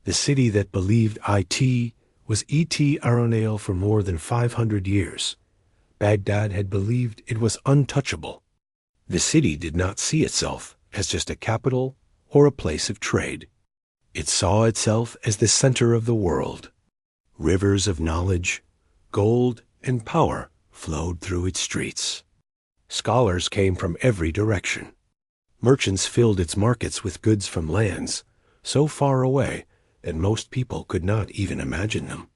The city that believed it was Aronail for more than 500 years. Baghdad had believed it was untouchable. The city did not see itself as just a capital or a place of trade. It saw itself as the center of the world. Rivers of knowledge, gold, and power flowed through its streets. Scholars came from every direction. Merchants filled its markets with goods from lands so far away that most people could not even imagine them.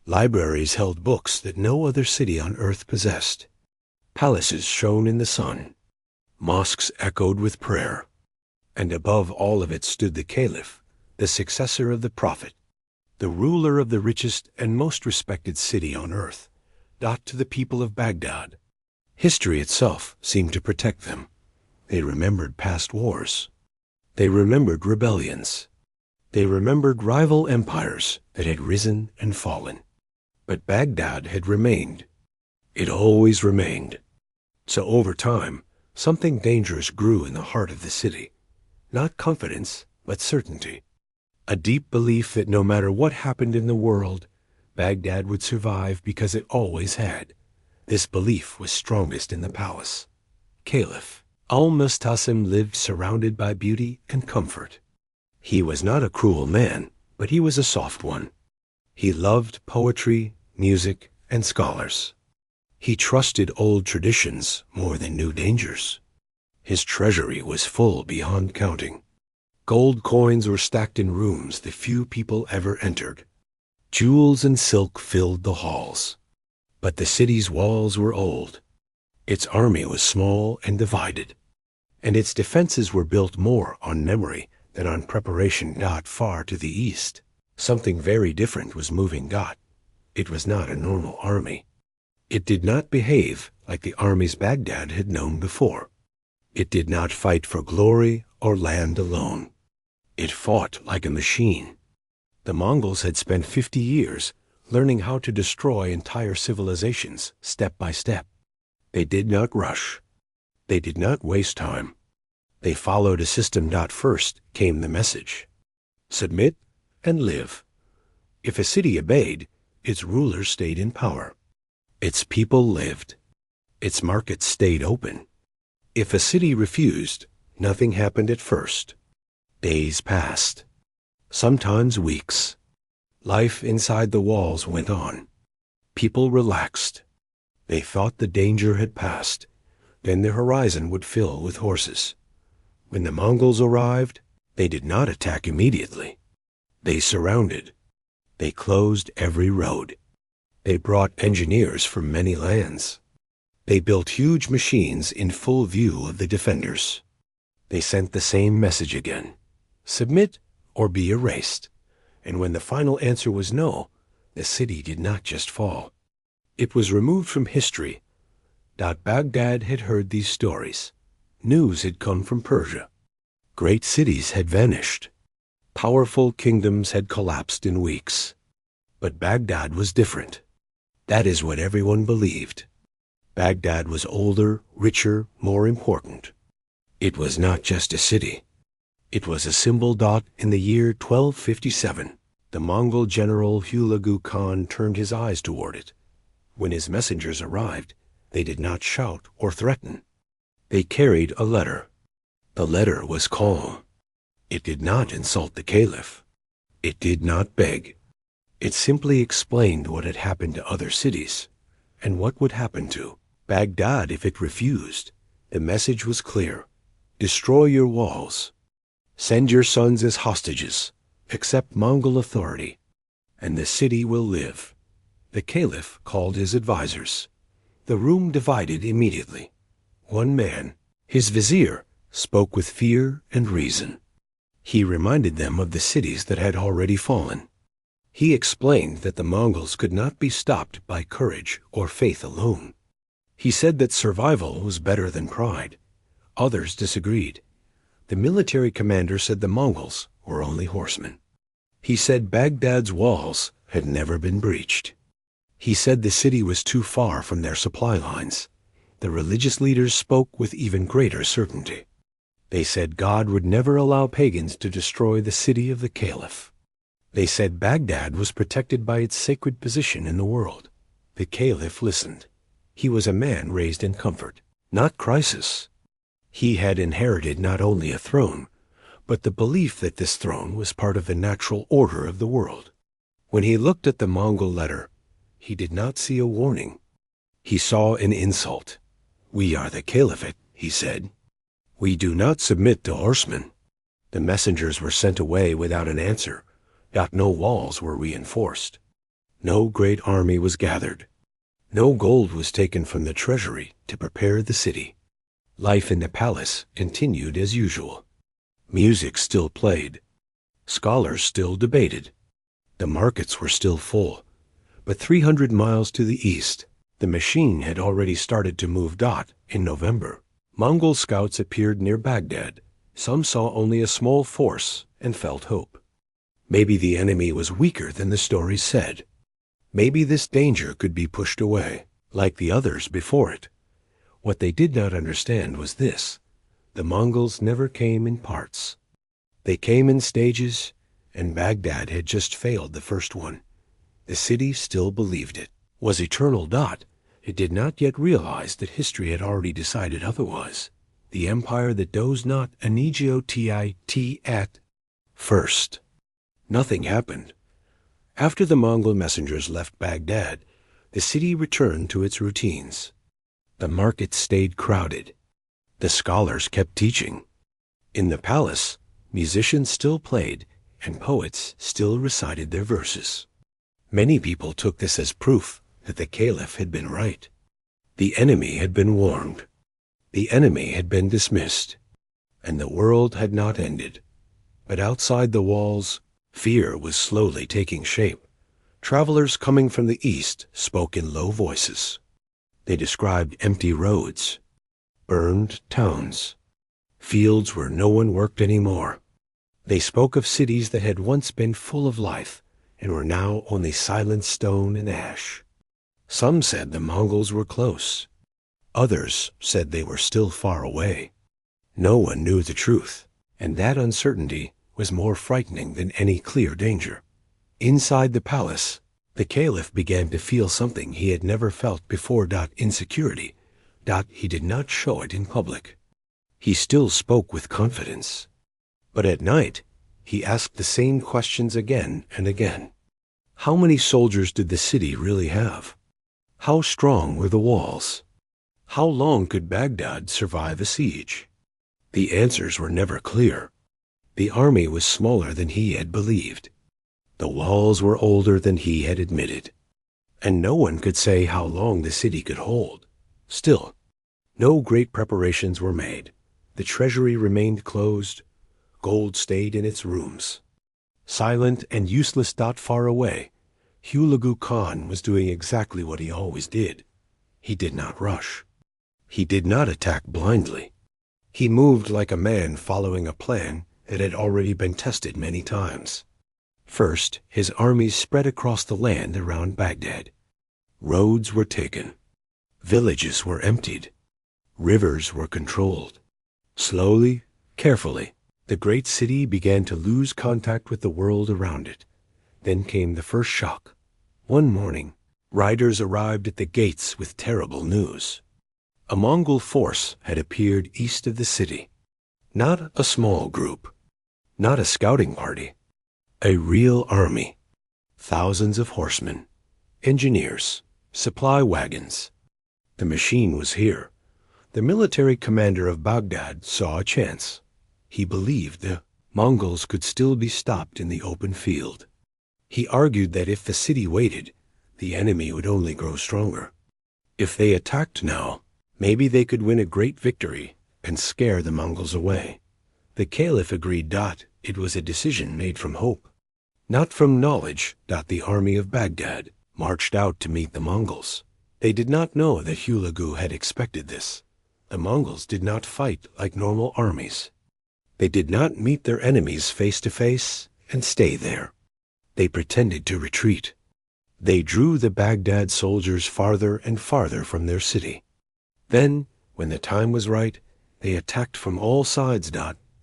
Libraries held books that no other city on earth possessed. Palaces shone in the sun. Mosques echoed with prayer. And above all of it stood the Caliph, the successor of the Prophet, the ruler of the richest and most respected city on earth. To the people of Baghdad, history itself seemed to protect them. They remembered past wars. They remembered rebellions. They remembered rival empires that had risen and fallen. But Baghdad had remained. It always remained. So over time, something dangerous grew in the heart of the city. Not confidence, but certainty. A deep belief that no matter what happened in the world, Baghdad would survive because it always had. This belief was strongest in the palace. Caliph Al-Mustasim lived surrounded by beauty and comfort. He was not a cruel man, but he was a soft one. He loved poetry, music, and scholars. He trusted old traditions more than new dangers. His treasury was full beyond counting. Gold coins were stacked in rooms that few people ever entered. Jewels and silk filled the halls. But the city's walls were old. Its army was small and divided, and its defenses were built more on memory than on preparation. Far to the east, something very different was moving. It was not a normal army. It did not behave like the armies Baghdad had known before. It did not fight for glory or land alone. It fought like a machine. The Mongols had spent 50 years learning how to destroy entire civilizations step by step. They did not rush. They did not waste time. They followed a system. First came the message: submit and live. If a city obeyed, its rulers stayed in power. Its people lived. Its markets stayed open. If a city refused, nothing happened at first. Days passed. Sometimes weeks. Life inside the walls went on. People relaxed. They thought the danger had passed. Then the horizon would fill with horses. When the Mongols arrived, they did not attack immediately. They surrounded. They closed every road. They brought engineers from many lands. They built huge machines in full view of the defenders. They sent the same message again: submit or be erased. And when the final answer was no, the city did not just fall. It was removed from history. Baghdad had heard these stories. News had come from Persia. Great cities had vanished. Powerful kingdoms had collapsed in weeks. But Baghdad was different. That is what everyone believed. Baghdad was older, richer, more important. It was not just a city. It was a symbol. In the year 1257, the Mongol general Hulagu Khan turned his eyes toward it. When his messengers arrived, they did not shout or threaten. They carried a letter. The letter was calm. It did not insult the Caliph. It did not beg. It simply explained what had happened to other cities, and what would happen to Baghdad if it refused. The message was clear: destroy your walls. Send your sons as hostages. Accept Mongol authority, and the city will live. The Caliph called his advisors. The room divided immediately. One man, his vizier, spoke with fear and reason. He reminded them of the cities that had already fallen. He explained that the Mongols could not be stopped by courage or faith alone. He said that survival was better than pride. Others disagreed. The military commander said the Mongols were only horsemen. He said Baghdad's walls had never been breached. He said the city was too far from their supply lines. The religious leaders spoke with even greater certainty. They said God would never allow pagans to destroy the city of the Caliph. They said Baghdad was protected by its sacred position in the world. The Caliph listened. He was a man raised in comfort, not crisis. He had inherited not only a throne, but the belief that this throne was part of the natural order of the world. When he looked at the Mongol letter, he did not see a warning. He saw an insult. "We are the Caliphate," he said. "We do not submit to horsemen." The messengers were sent away without an answer, yet no walls were reinforced. No great army was gathered. No gold was taken from the treasury to prepare the city. Life in the palace continued as usual. Music still played. Scholars still debated. The markets were still full. But 300 miles to the east, the machine had already started to move. In November, Mongol scouts appeared near Baghdad. Some saw only a small force and felt hope. Maybe the enemy was weaker than the stories said. Maybe this danger could be pushed away, like the others before it. What they did not understand was this: the Mongols never came in parts. They came in stages, and Baghdad had just failed the first one. The city still believed it was eternal. It did not yet realize that history had already decided otherwise. The empire that does not anegiotit at first. Nothing happened. After the Mongol messengers left Baghdad, the city returned to its routines. The markets stayed crowded. The scholars kept teaching. In the palace, musicians still played, and poets still recited their verses. Many people took this as proof that the Caliph had been right. The enemy had been warned. The enemy had been dismissed. And the world had not ended. But outside the walls, fear was slowly taking shape. Travelers coming from the east spoke in low voices. They described empty roads, burned towns, fields where no one worked anymore. They spoke of cities that had once been full of life and were now only silent stone and ash. Some said the Mongols were close. Others said they were still far away. No one knew the truth, and that uncertainty was more frightening than any clear danger. Inside the palace, the Caliph began to feel something he had never felt before. Insecurity. He did not show it in public. He still spoke with confidence. But at night, he asked the same questions again and again. How many soldiers did the city really have? How strong were the walls? How long could Baghdad survive a siege? The answers were never clear. The army was smaller than he had believed. The walls were older than he had admitted. And no one could say how long the city could hold. Still, no great preparations were made. The treasury remained closed. Gold stayed in its rooms. Silent and useless. Far away, Hulagu Khan was doing exactly what he always did. He did not rush. He did not attack blindly. He moved like a man following a plan that had already been tested many times. First, his armies spread across the land around Baghdad. Roads were taken. Villages were emptied. Rivers were controlled. Slowly, carefully, the great city began to lose contact with the world around it. Then came the first shock. One morning, riders arrived at the gates with terrible news. A Mongol force had appeared east of the city. Not a small group. Not a scouting party. A real army. Thousands of horsemen, engineers, supply wagons. The machine was here. The military commander of Baghdad saw a chance. He believed the Mongols could still be stopped in the open field. He argued that if the city waited, the enemy would only grow stronger. If they attacked now, maybe they could win a great victory and scare the Mongols away. The Caliph agreed. It was a decision made from hope, not from knowledge. The army of Baghdad marched out to meet the Mongols. They did not know that Hulagu had expected this. The Mongols did not fight like normal armies. They did not meet their enemies face to face and stay there. They pretended to retreat. They drew the Baghdad soldiers farther and farther from their city. Then, when the time was right, they attacked from all sides.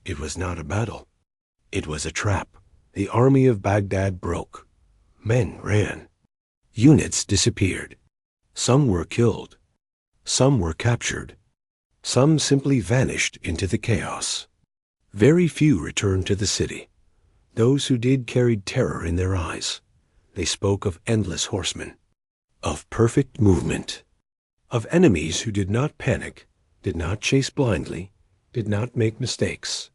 It was not a battle. It was a trap. The army of Baghdad broke. Men ran. Units disappeared. Some were killed. Some were captured. Some simply vanished into the chaos. Very few returned to the city. Those who did carried terror in their eyes. They spoke of endless horsemen, of perfect movement, of enemies who did not panic, did not chase blindly, did not make mistakes.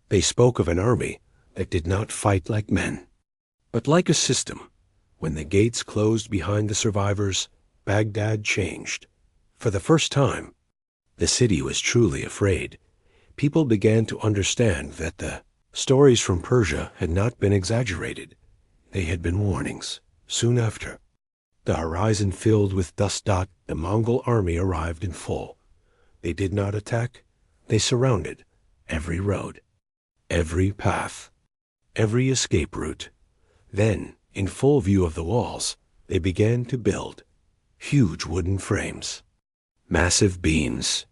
They spoke of an army that did not fight like men, but like a system. When the gates closed behind the survivors, Baghdad changed. For the first time, the city was truly afraid. People began to understand that the stories from Persia had not been exaggerated. They had been warnings. Soon after, the horizon filled with dust. The Mongol army arrived in full. They did not attack. They surrounded every road, every path, every escape route. Then, in full view of the walls, they began to build huge wooden frames, massive beams,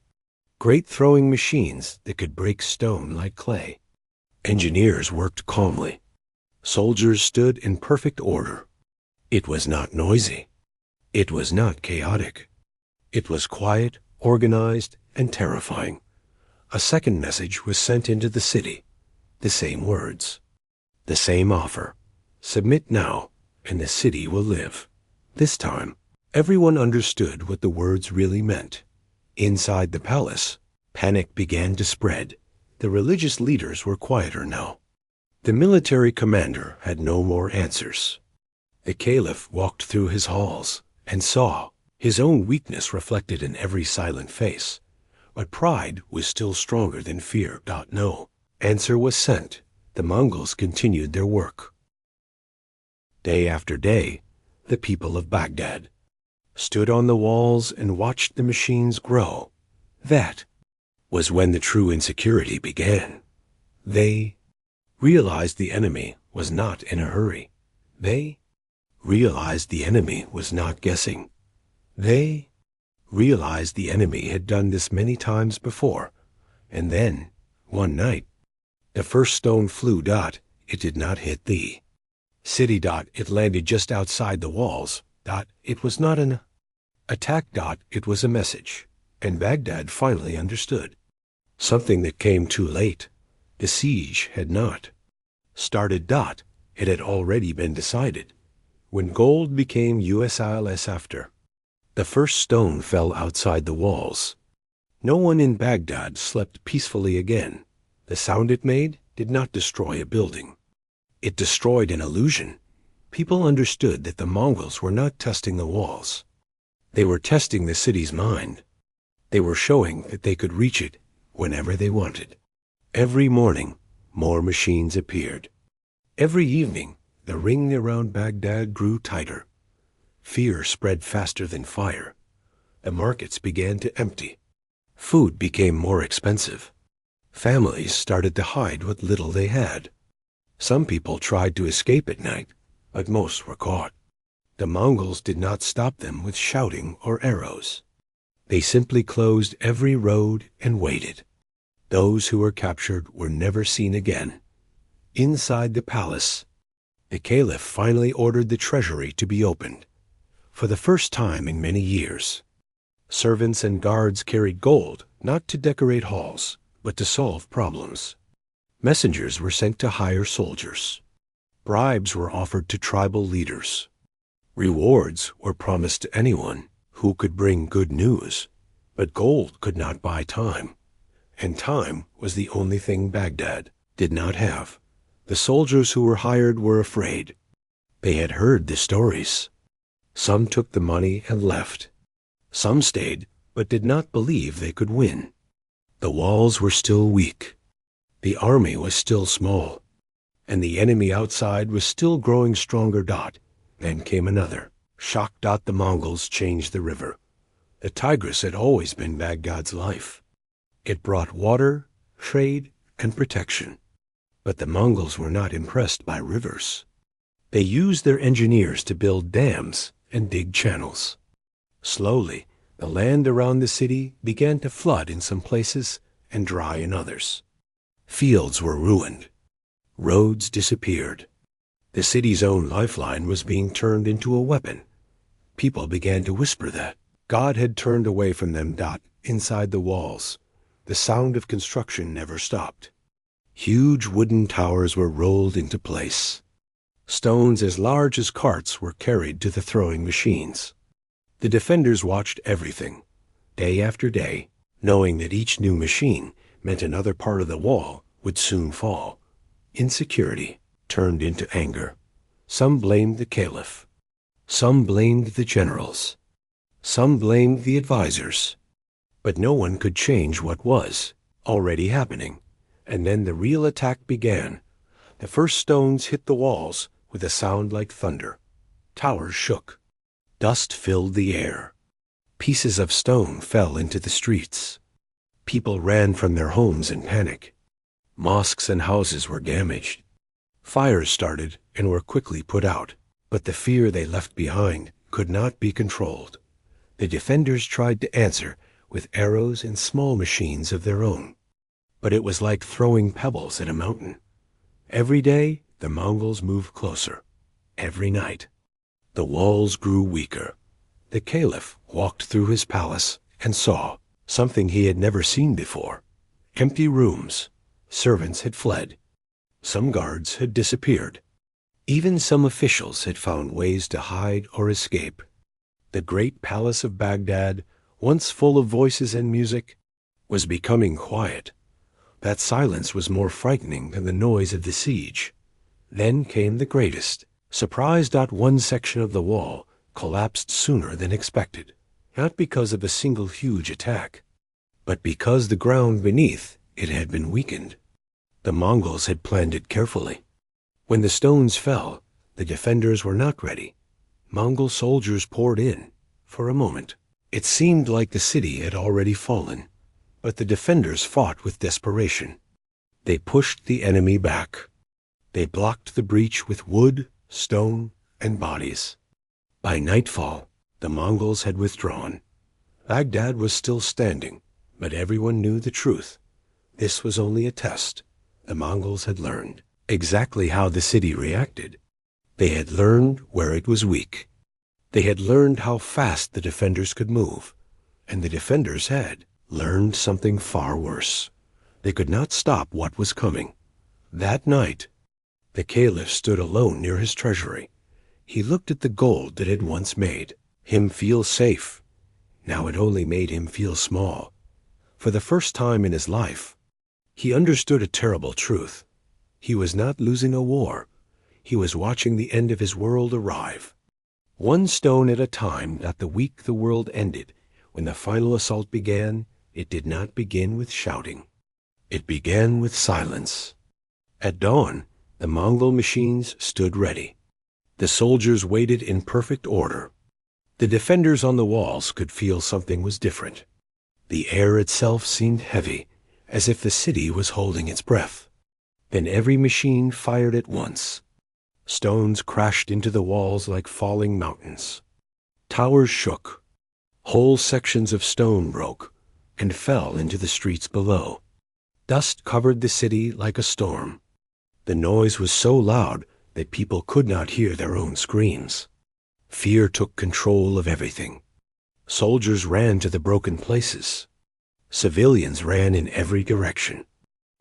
great throwing machines that could break stone like clay. Engineers worked calmly. Soldiers stood in perfect order. It was not noisy. It was not chaotic. It was quiet, organized, and terrifying. A second message was sent into the city. The same words. The same offer. Submit now, and the city will live. This time, everyone understood what the words really meant. Inside the palace, panic began to spread. The religious leaders were quieter now. The military commander had no more answers. The Caliph walked through his halls and saw his own weakness reflected in every silent face. But pride was still stronger than fear. No answer was sent. The Mongols continued their work. Day after day, the people of Baghdad stood on the walls and watched the machines grow. That was when the true insecurity began. They realized the enemy was not in a hurry. They realized the enemy was not guessing. They realized the enemy had done this many times before. And then, one night, the first stone flew. It did not hit the city. It landed just outside the walls. It was not an attack. It was a message. And Baghdad finally understood. Something that came too late. The siege had not started. It had already been decided. When gold became USILS after the first stone fell outside the walls, no one in Baghdad slept peacefully again. The sound it made did not destroy a building. It destroyed an illusion. People understood that the Mongols were not testing the walls. They were testing the city's mind. They were showing that they could reach it whenever they wanted. Every morning, more machines appeared. Every evening, the ring around Baghdad grew tighter. Fear spread faster than fire. The markets began to empty. Food became more expensive. Families started to hide what little they had. Some people tried to escape at night, but most were caught. The Mongols did not stop them with shouting or arrows. They simply closed every road and waited. Those who were captured were never seen again. Inside the palace, the Caliph finally ordered the treasury to be opened. For the first time in many years, servants and guards carried gold not to decorate halls, but to solve problems. Messengers were sent to hire soldiers. Bribes were offered to tribal leaders. Rewards were promised to anyone who could bring good news. But gold could not buy time, and time was the only thing Baghdad did not have. The soldiers who were hired were afraid. They had heard the stories. Some took the money and left. Some stayed, but did not believe they could win. The walls were still weak. The army was still small, and the enemy outside was still growing stronger. Then came another shock. The Mongols changed the river. The Tigris had always been Baghdad's life. It brought water, trade, and protection. But the Mongols were not impressed by rivers. They used their engineers to build dams and dig channels. Slowly, the land around the city began to flood in some places and dry in others. Fields were ruined. Roads disappeared. The city's own lifeline was being turned into a weapon. People began to whisper that God had turned away from them. Inside the walls, the sound of construction never stopped. Huge wooden towers were rolled into place. Stones as large as carts were carried to the throwing machines. The defenders watched everything, day after day, knowing that each new machine meant another part of the wall would soon fall. Insecurity turned into anger. Some blamed the Caliph. Some blamed the generals. Some blamed the advisors. But no one could change what was already happening. And then the real attack began. The first stones hit the walls with a sound like thunder. Towers shook. Dust filled the air. Pieces of stone fell into the streets. People ran from their homes in panic. Mosques and houses were damaged. Fires started and were quickly put out, but the fear they left behind could not be controlled. The defenders tried to answer with arrows and small machines of their own. But it was like throwing pebbles at a mountain. Every day, the Mongols moved closer. Every night, the walls grew weaker. The Caliph walked through his palace and saw something he had never seen before. Empty rooms. Servants had fled. Some guards had disappeared. Even some officials had found ways to hide or escape. The great palace of Baghdad, once full of voices and music, was becoming quiet. That silence was more frightening than the noise of the siege. Then came the greatest surprise. One section of the wall collapsed sooner than expected, not because of a single huge attack, but because the ground beneath it had been weakened. The Mongols had planned it carefully. When the stones fell, the defenders were not ready. Mongol soldiers poured in. For a moment, it seemed like the city had already fallen, but the defenders fought with desperation. They pushed the enemy back. They blocked the breach with wood, stone, and bodies. By nightfall, the Mongols had withdrawn. Baghdad was still standing, but everyone knew the truth. This was only a test. The Mongols had learned exactly how the city reacted. They had learned where it was weak. They had learned how fast the defenders could move. And the defenders had learned something far worse. They could not stop what was coming. That night, the Caliph stood alone near his treasury. He looked at the gold that had once made him feel safe. Now it only made him feel small. For the first time in his life, he understood a terrible truth. He was not losing a war. He was watching the end of his world arrive. One stone at a time. The week the world ended, when the final assault began, it did not begin with shouting. It began with silence. At dawn, the Mongol machines stood ready. The soldiers waited in perfect order. The defenders on the walls could feel something was different. The air itself seemed heavy, as if the city was holding its breath. Then every machine fired at once. Stones crashed into the walls like falling mountains. Towers shook. Whole sections of stone broke and fell into the streets below. Dust covered the city like a storm. The noise was so loud that people could not hear their own screams. Fear took control of everything. Soldiers ran to the broken places. Civilians ran in every direction.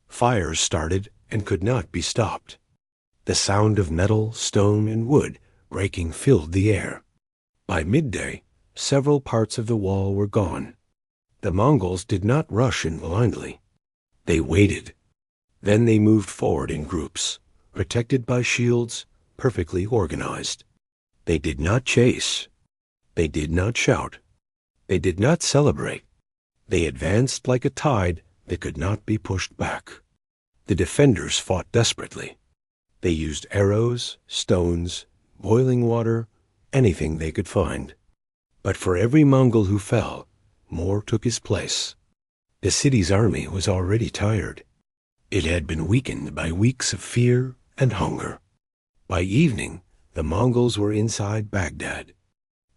Fires started and could not be stopped. The sound of metal, stone, and wood breaking filled the air. By midday, several parts of the wall were gone. The Mongols did not rush in blindly. They waited. Then they moved forward in groups, protected by shields, perfectly organized. They did not chase. They did not shout. They did not celebrate. They advanced like a tide that could not be pushed back. The defenders fought desperately. They used arrows, stones, boiling water, anything they could find. But for every Mongol who fell, more took his place. The city's army was already tired. It had been weakened by weeks of fear and hunger. By evening, the Mongols were inside Baghdad.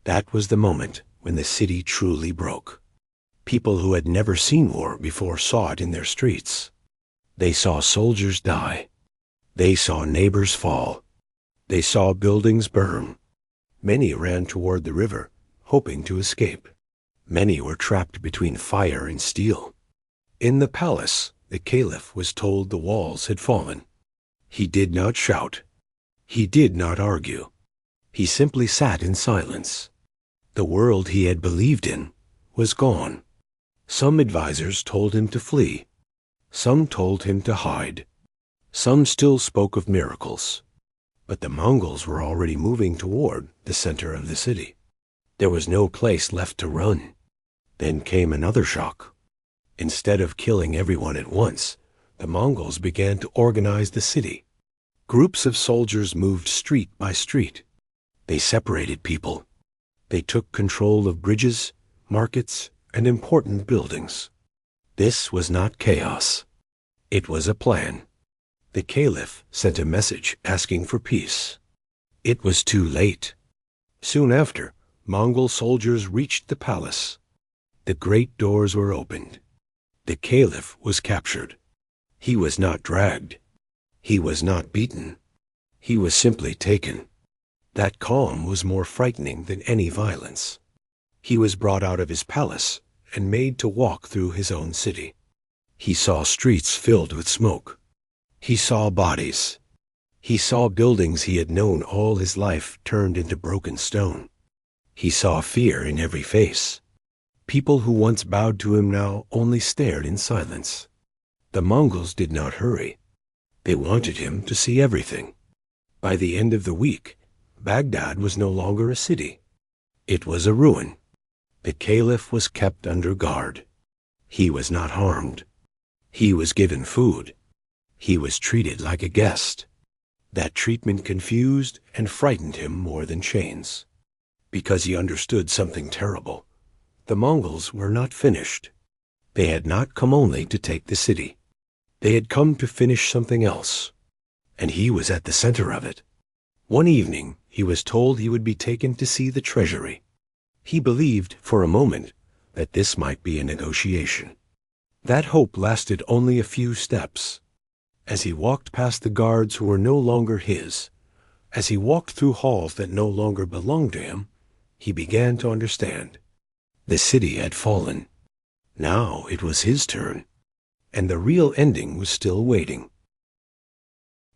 That was the moment when the city truly broke. People who had never seen war before saw it in their streets. They saw soldiers die. They saw neighbors fall. They saw buildings burn. Many ran toward the river, hoping to escape. Many were trapped between fire and steel. In the palace, the Caliph was told the walls had fallen. He did not shout. He did not argue. He simply sat in silence. The world he had believed in was gone. Some advisors told him to flee. Some told him to hide. Some still spoke of miracles. But the Mongols were already moving toward the center of the city. There was no place left to run. Then came another shock. Instead of killing everyone at once, the Mongols began to organize the city. Groups of soldiers moved street by street. They separated people. They took control of bridges, markets, and important buildings. This was not chaos. It was a plan. The Caliph sent a message asking for peace. It was too late. Soon after, Mongol soldiers reached the palace. The great doors were opened. The Caliph was captured. He was not dragged. He was not beaten. He was simply taken. That calm was more frightening than any violence. He was brought out of his palace and made to walk through his own city. He saw streets filled with smoke. He saw bodies. He saw buildings he had known all his life turned into broken stone. He saw fear in every face. People who once bowed to him now only stared in silence. The Mongols did not hurry. They wanted him to see everything. By the end of the week, Baghdad was no longer a city. It was a ruin. The Caliph was kept under guard. He was not harmed. He was given food. He was treated like a guest. That treatment confused and frightened him more than chains. Because he understood something terrible. The Mongols were not finished. They had not come only to take the city. They had come to finish something else. And he was at the center of it. One evening, he was told he would be taken to see the treasury. He believed for a moment that this might be a negotiation. That hope lasted only a few steps. As he walked past the guards who were no longer his, as he walked through halls that no longer belonged to him, he began to understand. The city had fallen. Now it was his turn, and the real ending was still waiting.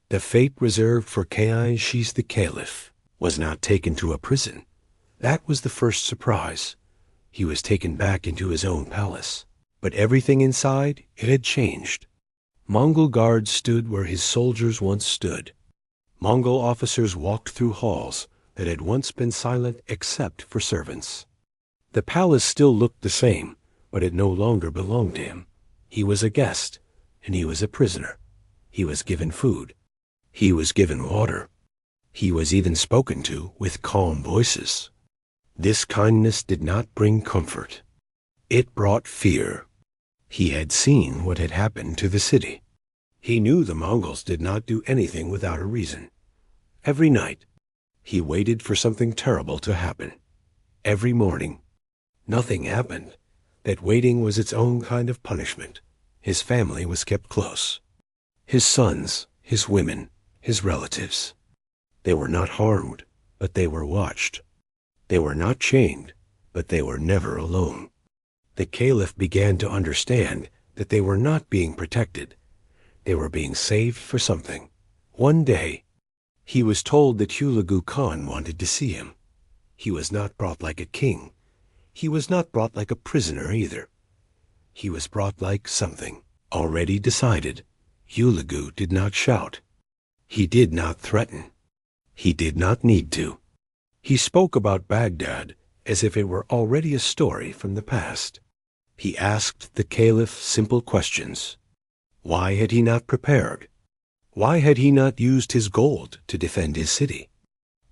The fate reserved for Kayai the Caliph was not taken to a prison. That was the first surprise. He was taken back into his own palace. But everything inside, it had changed. Mongol guards stood where his soldiers once stood. Mongol officers walked through halls that had once been silent except for servants. The palace still looked the same, but it no longer belonged to him. He was a guest, and he was a prisoner. He was given food. He was given water. He was even spoken to with calm voices. This kindness did not bring comfort. It brought fear. He had seen what had happened to the city. He knew the Mongols did not do anything without a reason. Every night, he waited for something terrible to happen. Every morning, nothing happened. That waiting was its own kind of punishment. His family was kept close. His sons, his women, his relatives. They were not harmed, but they were watched. They were not chained, but they were never alone. The Caliph began to understand that they were not being protected. They were being saved for something. One day, he was told that Hulagu Khan wanted to see him. He was not brought like a king. He was not brought like a prisoner either. He was brought like something already decided. Hulagu did not shout. He did not threaten. He did not need to. He spoke about Baghdad as if it were already a story from the past. He asked the Caliph simple questions. Why had he not prepared? Why had he not used his gold to defend his city?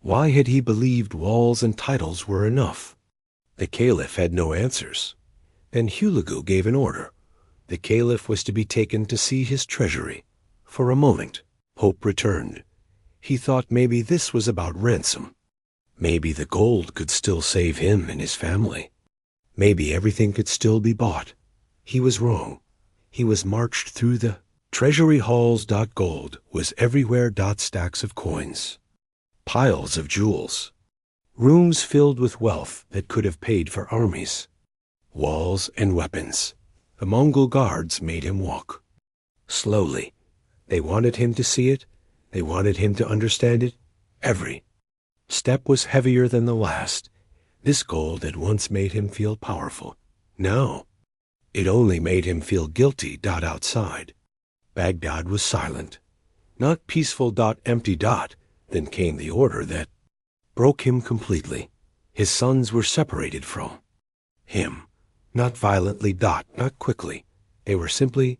Why had he believed walls and titles were enough? The Caliph had no answers. Then Hulagu gave an order. The Caliph was to be taken to see his treasury. For a moment, hope returned. He thought maybe this was about ransom. Maybe the gold could still save him and his family. Maybe everything could still be bought. He was wrong. He was marched through the Treasury halls. Gold was everywhere. Stacks of coins. Piles of jewels. Rooms filled with wealth that could have paid for armies. Walls and weapons. The Mongol guards made him walk. Slowly. They wanted him to see it. They wanted him to understand it. Every step was heavier than the last. This gold had once made him feel powerful. Now, it only made him feel guilty. Outside. Baghdad was silent. Not peaceful. Empty. Then came the order that broke him completely. His sons were separated from him. Not violently. Not quickly. They were simply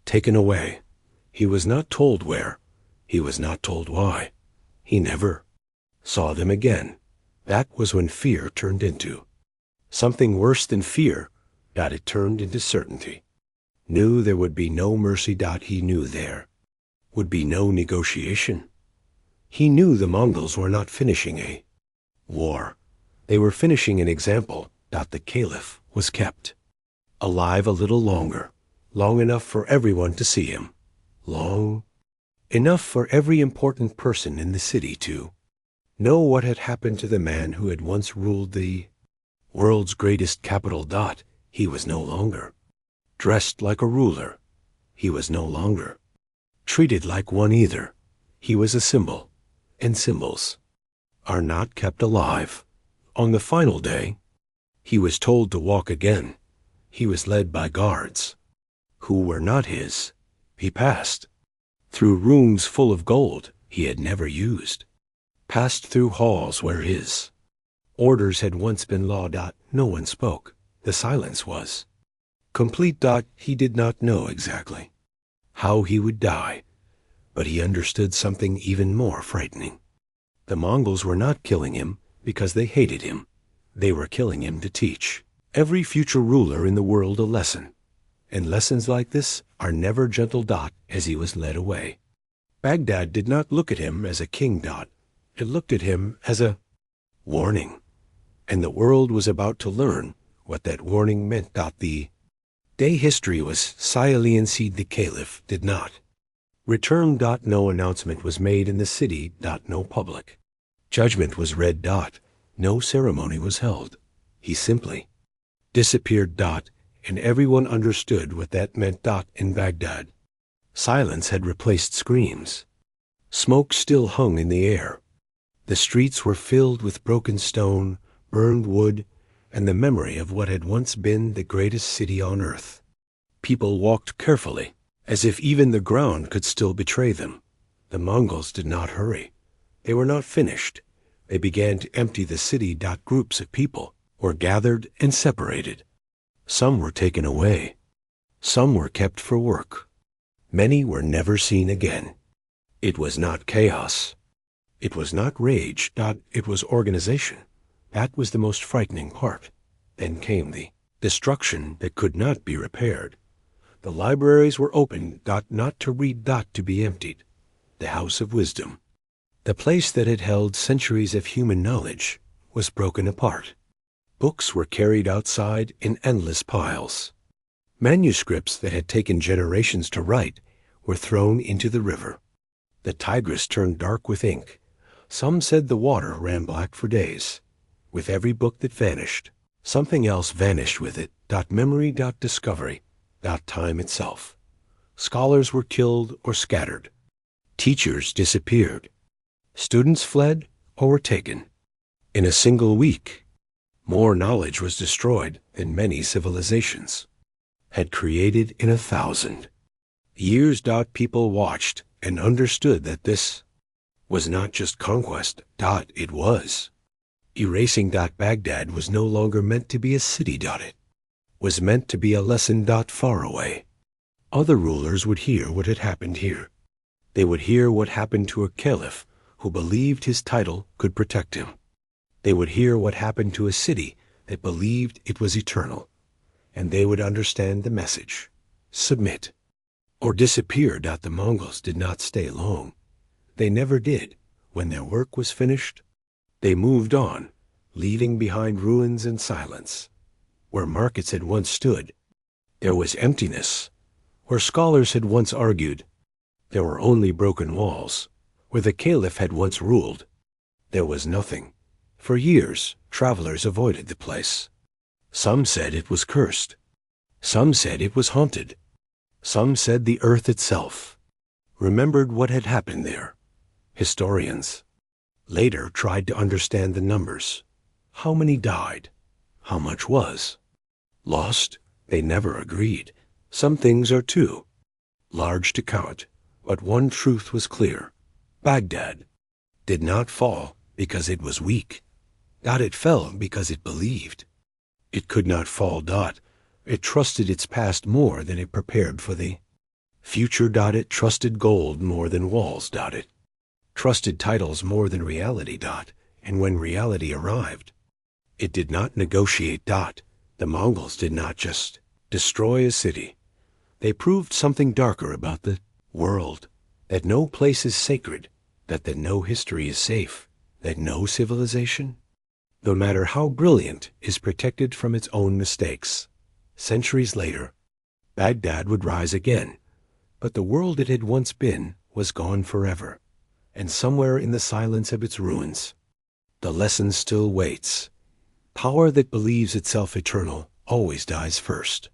taken away. He was not told where. He was not told why. He never saw them again. That was when fear turned into something worse than fear. It turned into certainty. Knew there would be no mercy. He knew there would be no negotiation. He knew the Mongols were not finishing a war. They were finishing an example. The Caliph was kept alive a little longer, long enough for everyone to see him, long enough for every important person in the city to know what had happened to the man who had once ruled the world's greatest capital. He was no longer dressed like a ruler. He was no longer treated like one either. He was a symbol, and symbols are not kept alive. On the final day, he was told to walk again. He was led by guards who were not his. He passed through rooms full of gold he had never used, passed through halls where his orders had once been law. No one spoke. The silence was complete. He did not know exactly how he would die, but he understood something even more frightening. The Mongols were not killing him because they hated him. They were killing him to teach every future ruler in the world a lesson. And lessons like this are never gentle. As he was led away, Baghdad did not look at him as a king. It looked at him as a warning. And the world was about to learn what that warning meant. The day history was silent. The Caliph did not return. No announcement was made in the city. No public judgment was read. No ceremony was held. He simply disappeared. And everyone understood what that meant. In Baghdad, silence had replaced screams. Smoke still hung in the air. The streets were filled with broken stone, burned wood, and the memory of what had once been the greatest city on earth. People walked carefully, as if even the ground could still betray them. The Mongols did not hurry. They were not finished. They began to empty the city. Groups of people were gathered and separated. Some were taken away. Some were kept for work. Many were never seen again. It was not chaos. It was not rage. It was organization. That was the most frightening part. Then came the destruction that could not be repaired. The libraries were opened. Not to read. To be emptied. The house of wisdom, the place that had held centuries of human knowledge, was broken apart. Books were carried outside in endless piles. Manuscripts that had taken generations to write were thrown into the river. The Tigris turned dark with ink. Some said the water ran black for days. With every book that vanished, something else vanished with it. Memory. Discovery. Time itself. Scholars were killed or scattered. Teachers disappeared. Students fled or were taken. In a single week, more knowledge was destroyed than many civilizations had created in 1,000 years. People watched and understood that this was not just conquest. It was erasing. Baghdad was no longer meant to be a city. It was meant to be a lesson. Far away, other rulers would hear what had happened here. They would hear what happened to a caliph who believed his title could protect him. They would hear what happened to a city that believed it was eternal. And they would understand the message. Submit or disappear. The Mongols did not stay long. They never did. When their work was finished, they moved on, leaving behind ruins and silence. Where markets had once stood, there was emptiness. Where scholars had once argued, there were only broken walls. Where the Caliph had once ruled, there was nothing. For years, travelers avoided the place. Some said it was cursed. Some said it was haunted. Some said the earth itself remembered what had happened there. Historians later tried to understand the numbers. How many died? How much was lost? They never agreed. Some things are too large to count, but one truth was clear. Baghdad did not fall because it was weak. It fell because it believed. It could not fall. It trusted its past more than it prepared for the future. It trusted gold more than walls. It trusted titles more than reality. And when reality arrived, it did not negotiate. The Mongols did not just destroy a city. They proved something darker about the world, that no place is sacred, that no history is safe, that no civilization, no matter how brilliant, is protected from its own mistakes. Centuries later, Baghdad would rise again, but the world it had once been was gone forever, and somewhere in the silence of its ruins, the lesson still waits. Power that believes itself eternal always dies first.